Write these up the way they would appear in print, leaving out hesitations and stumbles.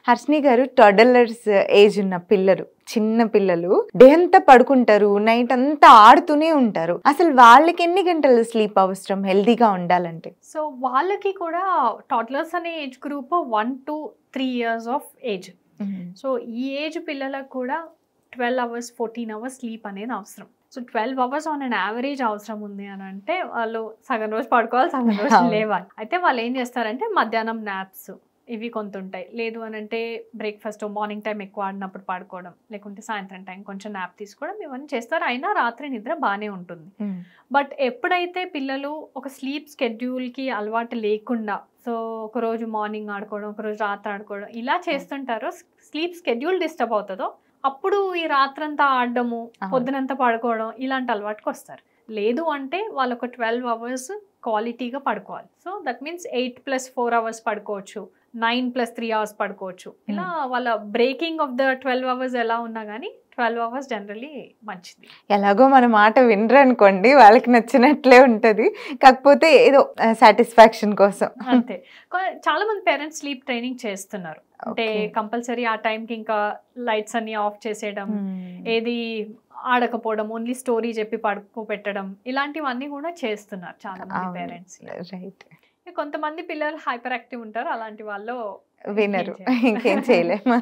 హర్షిని గారు, టోడలర్స్ ఏజ్ ఉన్న పిల్లలు, చిన్న పిల్లలు డే అంతా పడుకుంటారు, నైట్ అంతా ఆడుతూనే ఉంటారు. అసలు వాళ్ళకి ఎన్ని గంటలు స్లీప్ అవసరం హెల్దీగా ఉండాలంటే? సో వాళ్ళకి కూడా టాడ్లర్స్ అనే age group 1 to 3 years of age. So ఈ ఏజ్ పిల్లలకు కూడా 12 hours 14 hours స్లీప్ అనేది అవసరం. So 12 hours on an average అవసరం ఉంది అని అంటే వాళ్ళు సగం రోజు పడుకోవాలి, సగం రోజు లేవాలి. అయితే వాళ్ళు ఏం చేస్తారంటే మధ్యాహ్నం నాప్స్ ఇవి కొంత ఉంటాయి, లేదు అని అంటే బ్రేక్ఫాస్ట్ మార్నింగ్ టైం ఎక్కువ ఆడినప్పుడు పడుకోవడం, లేకుంటే సాయంత్రం టైం కొంచెం నాప్ తీసుకోవడం, ఇవన్నీ చేస్తారు. అయినా రాత్రి నిద్ర బాగానే ఉంటుంది. బట్ ఎప్పుడైతే పిల్లలు ఒక స్లీప్ స్కెడ్యూల్కి అలవాటు లేకుండా, సో ఒకరోజు మార్నింగ్ ఆడుకోవడం, ఒకరోజు రాత్రి ఆడుకోవడం ఇలా చేస్తుంటారో, స్లీప్ స్కెడ్యూల్ డిస్టర్బ్ అవుతుందో అప్పుడు ఈ రాత్రంతా ఆడడము, పొద్దునంతా పడుకోవడం ఇలాంటి అలవాటుకి వస్తారు. లేదు అంటే వాళ్ళు ఒక 12 hours క్వాలిటీగా పడుకోవాలి. సో దట్ మీన్స్ 8 + 4 hours పడుకోవచ్చు, 9 + 3 hours పడుకోవచ్చు. ఇలా వాళ్ళ బ్రేకింగ్ ఆఫ్ ద 12 hours ఎలా ఉన్నా కానీ 12 hours జనరలీ మంచిది. ఎలాగో మన మాట వినరు అనుకోండి, వాళ్ళకి నచ్చినట్లే ఉంటుంది, కాకపోతే ఏదో సాటిస్ఫాక్షన్ కోసం అంతే. చాలా మంది పేరెంట్స్ స్లీప్ ట్రైనింగ్ చేస్తున్నారు. అంటే కంపల్సరీ ఆ టైంకి ఇంకా లైట్స్ అన్ని ఆఫ్ చేసేయడం, ఏది ఆడకపోవడం, ఓన్లీ స్టోరీ చెప్పి పడుకోబెట్టడం, ఇలాంటివన్నీ కూడా చేస్తున్నారు చాలా మంది పేరెంట్స్. రైట్. కొంతమంది పిల్లలు హైపర్ యాక్టివ్ ఉంటారు, అలాంటి వాళ్ళు వినరు, ఇంకేం చేయలేము.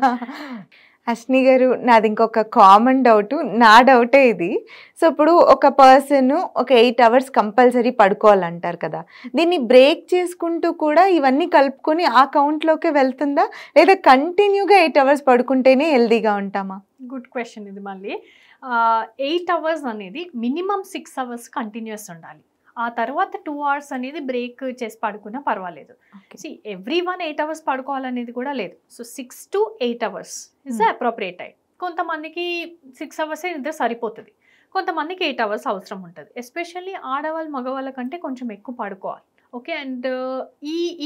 హర్షిని గారు, నాది ఇంకొక కామన్ డౌట్, నా డౌటే ఇది. సో ఇప్పుడు ఒక పర్సన్ ఒక 8 hours కంపల్సరీ పడుకోవాలంటారు కదా, దీన్ని బ్రేక్ చేసుకుంటూ కూడా ఇవన్నీ కలుపుకొని ఆ కౌంట్లోకి వెళ్తుందా, లేదా కంటిన్యూగా 8 hours పడుకుంటేనే హెల్దీగా ఉంటామా? గుడ్ క్వశ్చన్ ఇది. మళ్ళీ 8 hours అనేది మినిమం 6 hours కంటిన్యూస్ ఉండాలి. ఆ తర్వాత 2 hours అనేది బ్రేక్ చేసి పడుకున్నా పర్వాలేదు. ఎవ్రీ 8 hours పడుకోవాలనేది కూడా లేదు. So 6 to 8 hours is the appropriate time. కొంతమందికి 6 hours నిద్ర సరిపోతుంది, కొంతమందికి 8 hours అవసరం ఉంటుంది. ఎస్పెషల్లీ ఆడవాళ్ళు మగవాళ్ళ కంటే కొంచెం ఎక్కువ పడుకోవాలి. ఓకే. అండ్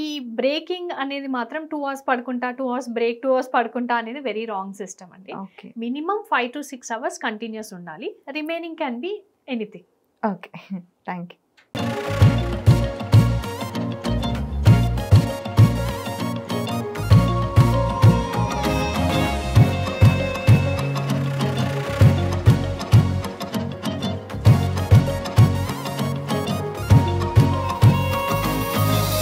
ఈ బ్రేకింగ్ అనేది మాత్రం 2 hours పడుకుంటా, 2 hours బ్రేక్, 2 hours పడుకుంటా అనేది వెరీ రాంగ్ సిస్టమ్ అండి. మినిమం 5 to 6 hours కంటిన్యూస్ ఉండాలి, remaining can be anything. Okay, thank you.